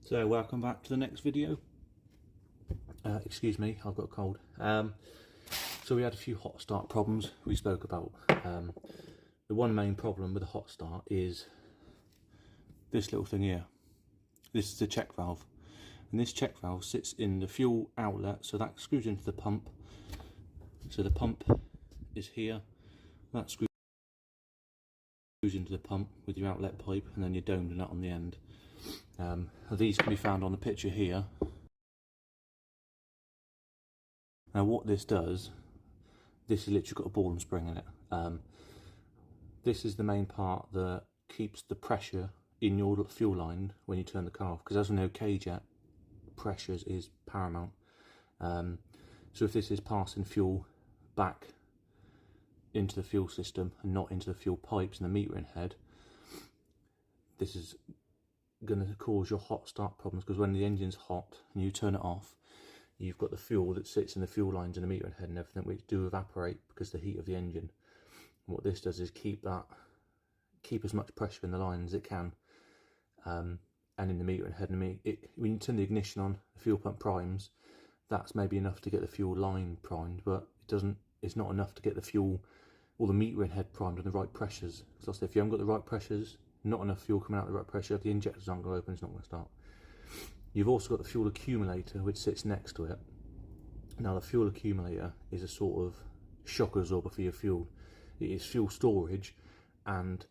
So welcome back to the next video. Excuse me, I've got a cold. So we had a few hot start problems we spoke about. The one main problem with the hot start is this little thing here. This is the check valve, and this check valve sits in the fuel outlet, so that screws into the pump. So the pump is here, that screws into the pump with your outlet pipe, and then your dome nut on the end. These can be found on the picture here. Now what this does, this has literally got a ball and spring in it. This is the main part that keeps the pressure in your fuel line when you turn the car off, because as we know, K-Jet pressures is paramount. So if this is passing fuel back into the fuel system and not into the fuel pipes and the metering head, this is going to cause your hot start problems, because when the engine's hot and you turn it off, you've got the fuel that sits in the fuel lines and the metering head and everything, which do evaporate because of the heat of the engine. And what this does is keep as much pressure in the line as it can, and in the metering head. And when you turn the ignition on, the fuel pump primes, that's maybe enough to get the fuel line primed, but it's not enough to get the fuel or the metering head primed and the right pressures. So if you haven't got the right pressures, not enough fuel coming out at the right pressure, the injectors aren't going to open, it's not going to start. You've also got the fuel accumulator, which sits next to it. Now the fuel accumulator is a sort of shock absorber for your fuel. It is fuel storage and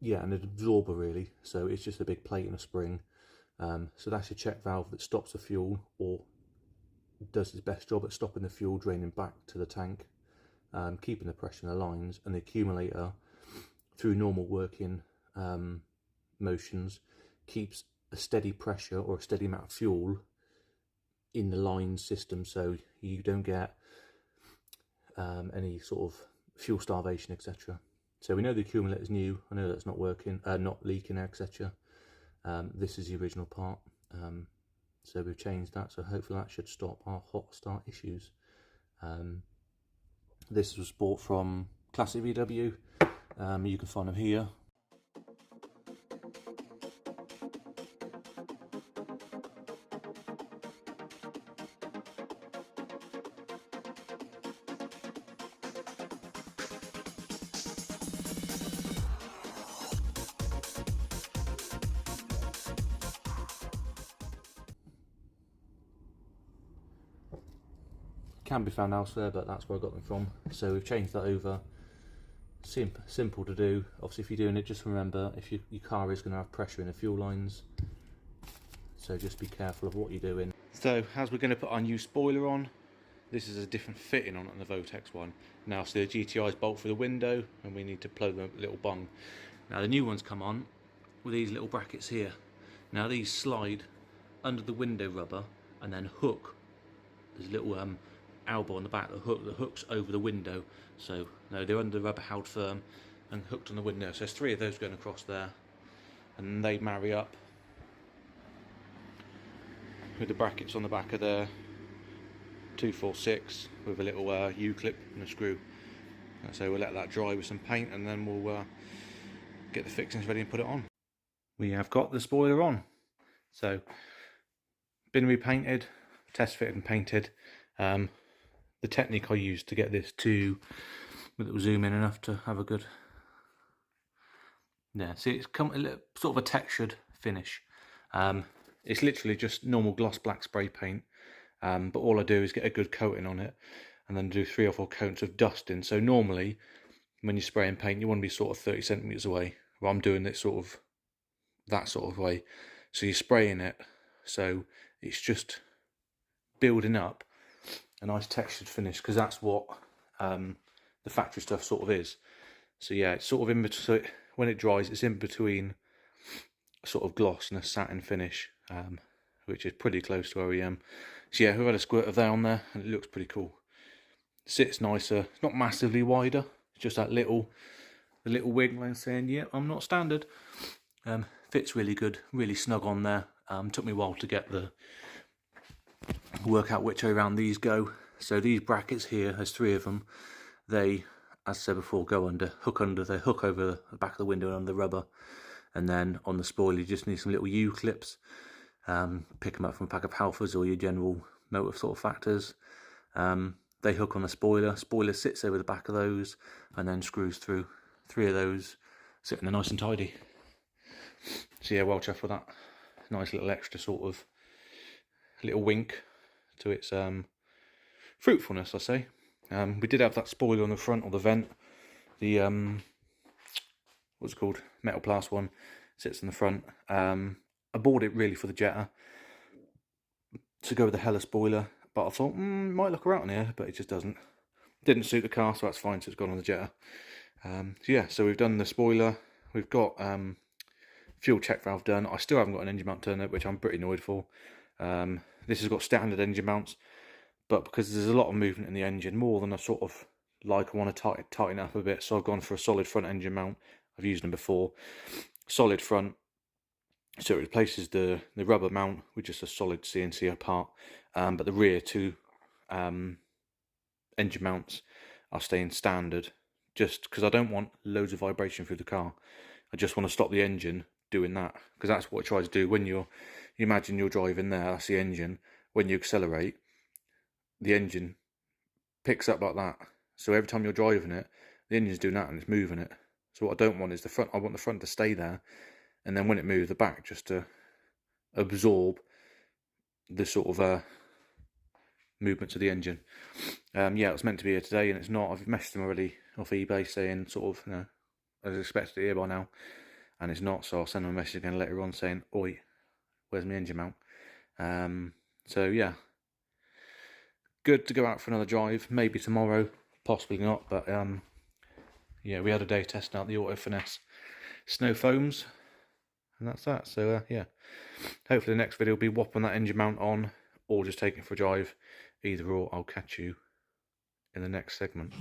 an absorber really. So it's just a big plate and a spring. So that's your check valve that stops the fuel, or does its best job at stopping the fuel draining back to the tank, keeping the pressure in the lines. And the accumulator, through normal working motions, keeps a steady pressure or a steady amount of fuel in the line system, so you don't get any sort of fuel starvation, etc. So we know the accumulator is new. I know that's not working, not leaking, etc. This is the original part, so we've changed that, so hopefully that should stop our hot start issues. This was bought from Classic VW. You can find them here. Can be found elsewhere, but that's where I got them from. So we've changed that over. Simple to do. Obviously, if you're doing it, just remember if your car is going to have pressure in the fuel lines, so just be careful of what you're doing. So as we're going to put our new spoiler on, this is a different fitting on it than the Vortex one. Now, so the GTI's bolt through the window, and we need to plug the little bung. Now the new ones come on with these little brackets here. Now these slide under the window rubber and then hook. There's a little elbow on the back that hooks over the window. So no, they're under the rubber, held firm and hooked on the window. So there's 3 of those going across there, and they marry up with the brackets on the back of the 246 with a little U-clip and a screw. And so we'll let that dry with some paint, and then we'll get the fixings ready and put it on. We have got the spoiler on, so been repainted, test fitted and painted. The technique I used to get this to, it will zoom in enough to have a good, see it's come a little, sort of a textured finish. It's literally just normal gloss black spray paint, but all I do is get a good coating on it and then do 3 or 4 coats of dusting. So normally when you're spraying paint, you want to be sort of 30 centimeters away. Well, I'm doing it sort of that sort of way. So you're spraying it, so it's just building up a nice textured finish, because that's what the factory stuff sort of is. So yeah, it's sort of in between. So when it dries, it's in between a sort of gloss and a satin finish, which is pretty close to OEM. So yeah, we've had a squirt of that on there, and it looks pretty cool. It sits nicer. It's not massively wider. It's just that the little wig line saying, "Yeah, I'm not standard." Fits really good, really snug on there. Took me a while to get work out which way around these go. So these brackets here, there's 3 of them. They, as I said before, hook over the back of the window and under the rubber. And then on the spoiler, you just need some little U-clips. Pick them up from a pack of Halfords or your general motor sort of factors. They hook on the spoiler. Spoiler sits over the back of those and then screws through. 3 of those sitting there nice and tidy. So yeah, well chuffed with that. Nice little extra sort of little wink to its fruitfulness, I say. We did have that spoiler on the front, or the vent. The what's it called? Metal Plast one sits in the front. I bought it really for the Jetta to go with the Hella spoiler, but I thought might look around here, but it just doesn't. Didn't suit the car, so that's fine. So it's gone on the Jetta. So yeah, so we've done the spoiler. We've got fuel check valve done. I still haven't got an engine mount turned up, which I'm pretty annoyed for. This has got standard engine mounts, but because there's a lot of movement in the engine, more than I sort of like, I want to tighten up a bit, so I've gone for a solid front engine mount. I've used them before. Solid front, so it replaces the rubber mount with just a solid CNC part, but the rear 2 engine mounts are staying standard, just because I don't want loads of vibration through the car. I just want to stop the engine doing that, because that's what it tries to do. When you imagine you're driving there, that's the engine. When you accelerate, the engine picks up like that. So every time you're driving it, the engine's doing that and it's moving it. So what I don't want is the front. I want the front to stay there, and then when it moves, the back just to absorb the sort of movements of the engine. Yeah, it was meant to be here today, and it's not. I've messaged them already off eBay saying sort of, you know, I was expected it here by now, and it's not. So I'll send them a message again later on saying, "Oi, where's my engine mount?" So yeah, good to go out for another drive. Maybe tomorrow, possibly not. But yeah, we had a day testing out the Auto Finesse snow foams, and that's that. So yeah, hopefully the next video will be whopping that engine mount on, or just taking it for a drive. Either or, I'll catch you in the next segment.